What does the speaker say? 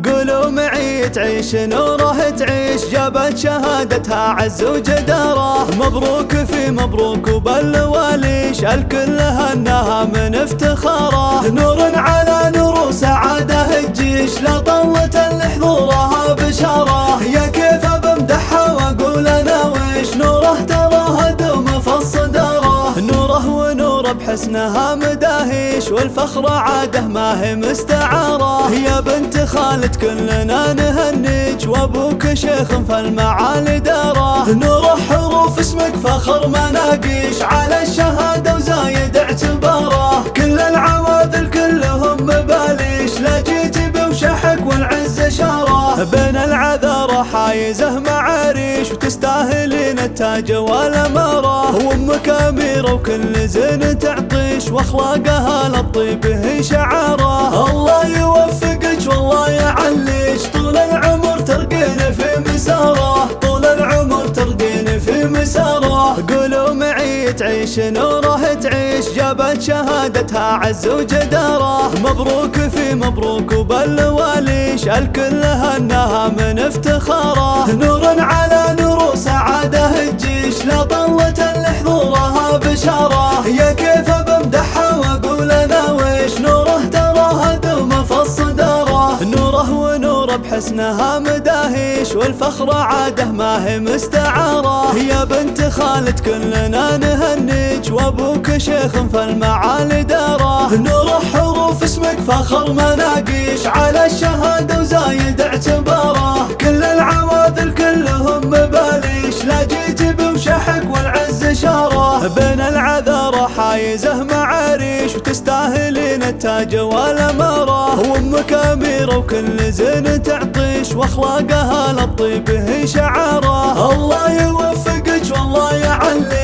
قولوا معي تعيش نوره تعيش، جابت شهادتها عز وجداره. مبروك في مبروك وبالواليش، الكل هناها من افتخاره. نور على نور وسعاده الجيش، لا طلت لحضورها بشاره. يا كيف بمدحها واقول انا ويش، نوره تراها دوم في الصداره. نوره ونوره بحسنها مداهيش، والفخر عاده ما هي مستعاره. يا بنت خالد كلنا نهنيج، وابوك شيخ في المعالي داره. نوره حروف اسمك فخر مناقيش، على الشهاده وزايد اعتباره. كل العواذل كلهم مباليش، لا جيت بوشحك والعز شاره. بين العذارى حايزه معاريش، وتستاهلين التاج والاماره. وامك اميره وكل زين تعطيش، واخلاقها للطيب هي شعاره. الله يوفقك والله يعليش، طول العمر ترقين في مساره. طول العمر ترقين في مساره. قولوا معي تعيش نوره تعيش، جابت شهادتها عز وجداره. مبروك في مبروك وبالواليش، الكل هناها من افتخاره. نور على نور وسعاده الجيش، لا طلت لحضورها بشاره. يا كيف بمدحها واقول انا ويش، نوره تراها دوم في الصداره. نوره ونوره بحسنها مداهيش، والفخر عاده ما هي مستعاره. يا بنت خالد كلنا نهنيج، وابوك شيخ في المعالي داره. نوره حروف اسمك فخر مناقيش، على الشهاده وزايد اعتباره. كل العواذل كلهم مباليش، لا جيت بوشحك والعز شاره. بين العذارى حايزه معاريش، وتستاهلين التاج والاماره. وامك اميره وكل زين تعطيش، واخلاقها للطيب هي شعاره. الله يوفقك والله يعلي